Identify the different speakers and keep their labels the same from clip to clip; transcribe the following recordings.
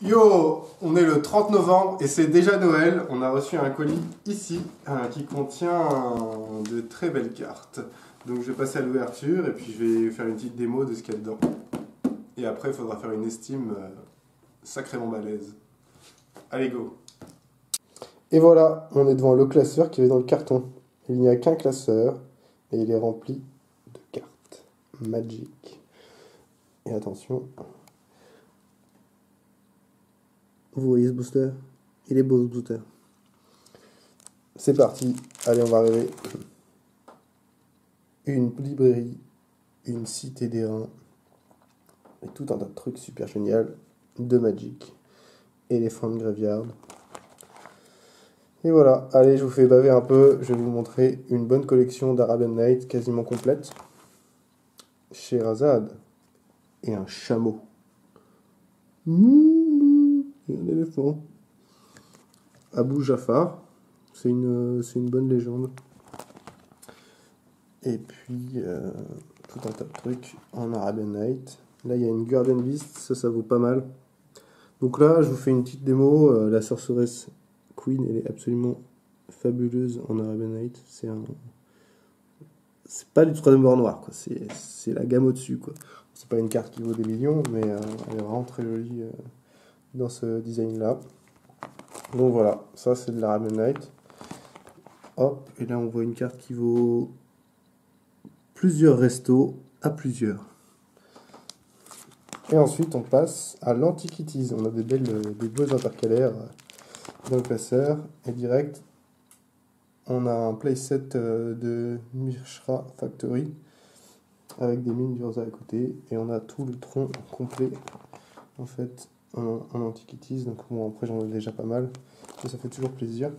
Speaker 1: Yo, on est le 30 novembre et c'est déjà Noël. On a reçu un colis ici qui contient de très belles cartes. Donc je vais passer à l'ouverture et puis je vais faire une petite démo de ce qu'il y a dedans. Et après, il faudra faire une estime sacrément balèze. Allez, go! Et voilà, on est devant le classeur qui est dans le carton. Il n'y a qu'un classeur et il est rempli de cartes Magic. Et attention, vous voyez ce booster? Il est beau ce booster. C'est parti, allez, on va arriver. Une librairie, une cité des reins, et tout un tas de trucs super génial de Magic. Elephant Graveyard. Et voilà, allez, je vous fais baver un peu, je vais vous montrer une bonne collection d'Arabian Night quasiment complète. Sherazade et un chameau. Et un éléphant. Abu Jafar, c'est une bonne légende. Et puis, tout un tas de trucs en Arabian Night. Là, il y a une Guardian Beast, ça vaut pas mal. Donc là, je vous fais une petite démo. La sorceresse Queen, elle est absolument fabuleuse en Arabian Night. C'est pas du Trésor noir, quoi. C'est la gamme au-dessus, quoi. C'est pas une carte qui vaut des millions, mais elle est vraiment très jolie dans ce design-là. Donc voilà, ça c'est de l'Arabian Night. Hop, et là on voit une carte qui vaut plusieurs restos à plusieurs. Et ensuite on passe à l'Antiquities. On a des beaux intercalaires dans le classeur. Et direct, on a un playset de Mishra Factory avec des mines d'Urza à côté. Et on a tout le tronc complet en fait en Antiquities. Donc bon, après j'en ai déjà pas mal. Mais ça fait toujours plaisir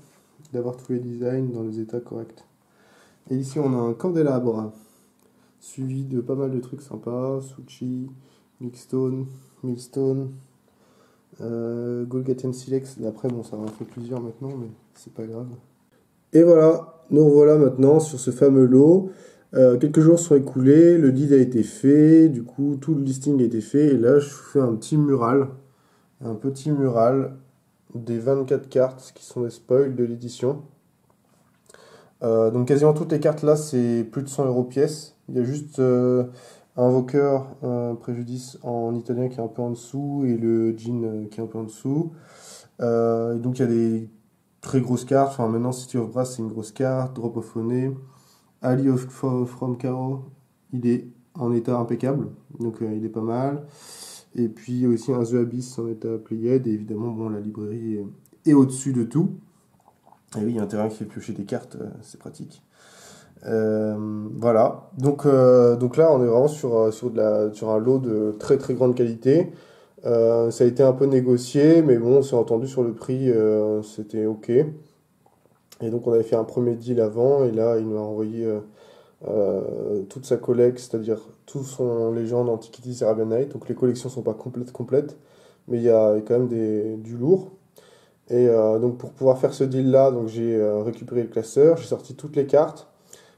Speaker 1: d'avoir tous les designs dans les états corrects. Et ici on a un candélabre suivi de pas mal de trucs sympas, Sushi, Millstone, Golgathian Silex. Après bon, ça en fait plusieurs maintenant, mais c'est pas grave. Et voilà, nous revoilà maintenant sur ce fameux lot. Quelques jours sont écoulés, le deal a été fait, du coup tout le listing a été fait, et là je vous fais un petit mural des 24 cartes qui sont des spoils de l'édition. Donc quasiment toutes les cartes là c'est plus de 100 € pièce. Il y a juste un Invoker Préjudice en italien qui est un peu en dessous et le Djinn qui est un peu en dessous. Et donc il y a des très grosses cartes. Enfin maintenant City of Brass c'est une grosse carte. Drop of Honey. Ali of from Caro, il est en état impeccable. Donc il est pas mal. Et puis il y a aussi un The Abyss en état Played. Et évidemment bon la librairie est au-dessus de tout. Et oui, il y a un terrain qui fait piocher des cartes, c'est pratique. Voilà, donc là on est vraiment sur un lot de très très grande qualité. Ça a été un peu négocié, mais bon, on s'est entendu sur le prix, c'était ok. Et donc on avait fait un premier deal avant, et là il m'a envoyé toute sa collecte, c'est-à-dire tout son Légende, Antiquities, Arabian Night. Donc les collections sont pas complètes, mais il y a quand même du lourd. Et donc pour pouvoir faire ce deal-là, donc j'ai récupéré le classeur, j'ai sorti toutes les cartes.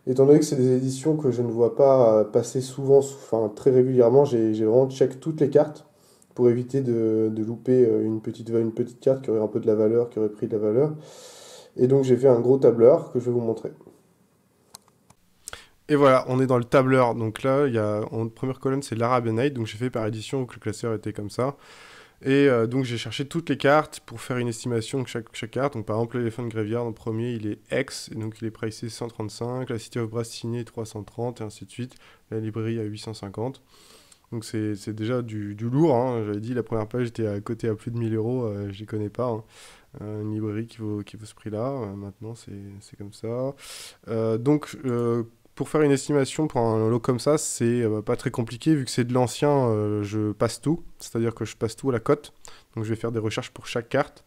Speaker 1: Étant donné que c'est des éditions que je ne vois pas passer souvent, enfin très régulièrement, j'ai vraiment check toutes les cartes pour éviter de louper une petite carte qui aurait un peu de la valeur, qui aurait pris de la valeur. Et donc j'ai fait un gros tableur que je vais vous montrer. Et voilà, on est dans le tableur. Donc là, en première colonne, c'est l'Arabian Night. Donc j'ai fait par édition que le classeur était comme ça. Et donc j'ai cherché toutes les cartes pour faire une estimation de chaque carte. Donc par exemple, l'éléphant Graveyard en premier, il est X, et donc il est pricé 135. La City of Brass signée 330, et ainsi de suite. La librairie à 850. Donc c'est déjà du lourd. Hein. J'avais dit la première page était à côté à plus de 1000 €. Je n'y connais pas. Hein. Une librairie qui vaut ce prix-là. Maintenant, c'est comme ça. Donc pour faire une estimation pour un lot comme ça, c'est pas très compliqué vu que c'est de l'ancien, je passe tout, c'est-à-dire que je passe tout à la cote. Donc je vais faire des recherches pour chaque carte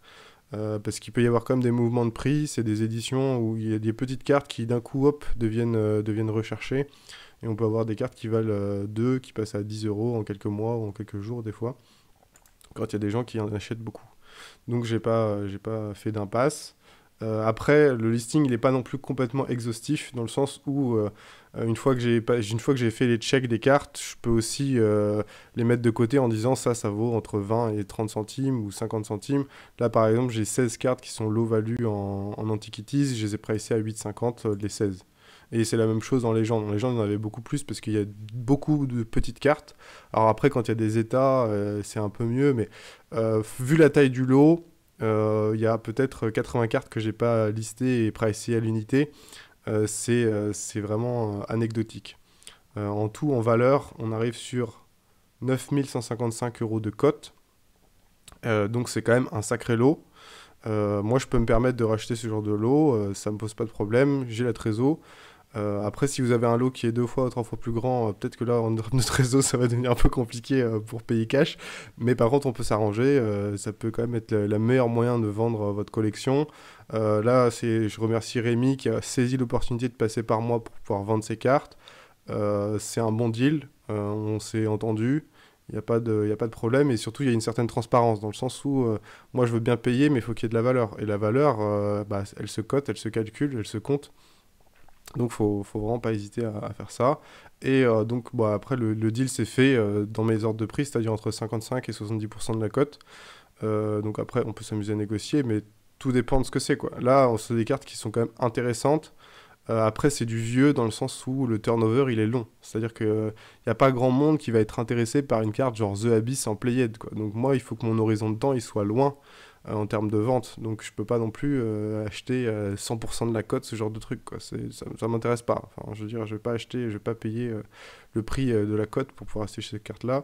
Speaker 1: parce qu'il peut y avoir quand même des mouvements de prix. C'est des éditions où il y a des petites cartes qui d'un coup hop deviennent recherchées et on peut avoir des cartes qui valent 2, qui passent à 10 € en quelques mois ou en quelques jours des fois quand il y a des gens qui en achètent beaucoup. Donc j'ai pas fait d'impasse. Après, le listing, il n'est pas non plus complètement exhaustif, dans le sens où, une fois que j'ai fait les checks des cartes, je peux aussi les mettre de côté en disant ça vaut entre 20 et 30 centimes ou 50 centimes. Là, par exemple, j'ai 16 cartes qui sont low value en Antiquities, je les ai pricées à 8,50 les 16. Et c'est la même chose dans Légende. Dans Légende, il y en avait beaucoup plus parce qu'il y a beaucoup de petites cartes. Alors après, quand il y a des états, c'est un peu mieux, mais vu la taille du lot, il y a peut-être 80 cartes que j'ai pas listées et pricées à l'unité. C'est vraiment anecdotique. En tout, en valeur, on arrive sur 9155 euros de cote. Donc c'est quand même un sacré lot. Moi, je peux me permettre de racheter ce genre de lot, ça me pose pas de problème, j'ai la trésor. Après, si vous avez un lot qui est 2 fois ou 3 fois plus grand, peut-être que là, en termes de trésor, ça va devenir un peu compliqué pour payer cash. Mais par contre, on peut s'arranger. Ça peut quand même être la meilleure moyen de vendre votre collection. Là, je remercie Rémi qui a saisi l'opportunité de passer par moi pour pouvoir vendre ses cartes. C'est un bon deal. On s'est entendu. Il n'y a pas de problème. Et surtout, il y a une certaine transparence dans le sens où moi, je veux bien payer, mais il faut qu'il y ait de la valeur. Et la valeur, elle se cote, elle se calcule, elle se compte. Donc faut vraiment pas hésiter à faire ça. Et donc bon, après le deal s'est fait dans mes ordres de prix, c'est-à-dire entre 55 et 70% de la cote. Donc après on peut s'amuser à négocier, mais tout dépend de ce que c'est quoi. Là on se des cartes qui sont quand même intéressantes. Après c'est du vieux dans le sens où le turnover il est long. C'est-à-dire que y a pas grand monde qui va être intéressé par une carte genre The Abyss en Played quoi. Donc moi il faut que mon horizon de temps il soit loin en termes de vente. Donc je peux pas non plus acheter 100% de la cote, ce genre de truc, quoi. Ça m'intéresse pas. Enfin, je veux dire, je vais pas acheter, je vais pas payer le prix de la cote pour pouvoir acheter ces cartes-là.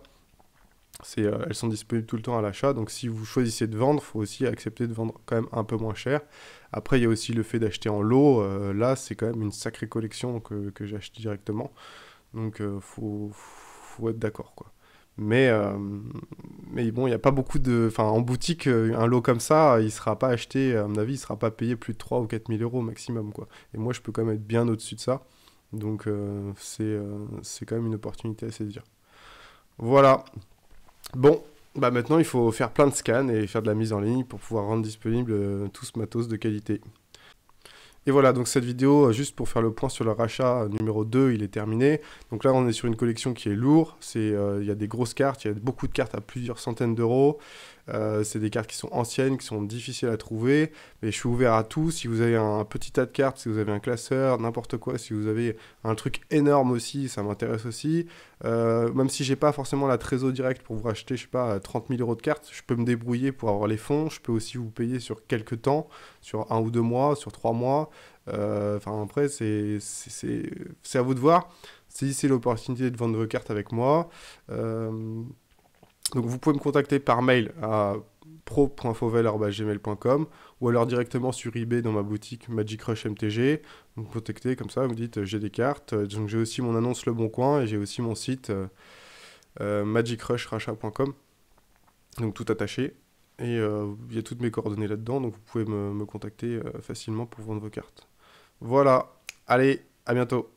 Speaker 1: Elles sont disponibles tout le temps à l'achat, donc si vous choisissez de vendre, il faut aussi accepter de vendre quand même un peu moins cher. Après, il y a aussi le fait d'acheter en lot. Là, c'est quand même une sacrée collection que j'ai acheté directement. Donc, faut être d'accord, quoi. Mais, euh, mais bon, il n'y a pas beaucoup de... Enfin, en boutique, un lot comme ça, il sera pas acheté, à mon avis, il sera pas payé plus de 3 ou 4 000 euros maximum, quoi. Et moi, je peux quand même être bien au-dessus de ça. Donc, c'est quand même une opportunité à saisir. Voilà. Bon, bah maintenant, il faut faire plein de scans et faire de la mise en ligne pour pouvoir rendre disponible tout ce matos de qualité. Et voilà, donc cette vidéo, juste pour faire le point sur le rachat numéro 2, il est terminé. Donc là, on est sur une collection qui est lourde. Il y a des grosses cartes, il y a beaucoup de cartes à plusieurs centaines d'euros. C'est des cartes qui sont anciennes, qui sont difficiles à trouver. Mais je suis ouvert à tout. Si vous avez un petit tas de cartes, si vous avez un classeur, n'importe quoi, si vous avez un truc énorme aussi, ça m'intéresse aussi. Même si j'ai pas forcément la trésor directe pour vous racheter, je sais pas, 30 000 euros de cartes, je peux me débrouiller pour avoir les fonds. Je peux aussi vous payer sur quelques temps, sur 1 ou 2 mois, sur 3 mois. Enfin, après, c'est à vous de voir. Saisissez l'opportunité de vendre vos cartes avec moi. Donc, vous pouvez me contacter par mail à pro.fauvel@gmail.com ou alors directement sur eBay dans ma boutique Magic Rush MTG. Vous me contactez comme ça, vous me dites j'ai des cartes. Donc, j'ai aussi mon annonce Le Bon Coin et j'ai aussi mon site magicrushrachat.com. Donc, tout attaché. Et il y a toutes mes coordonnées là-dedans, donc vous pouvez me contacter facilement pour vendre vos cartes. Voilà, allez, à bientôt.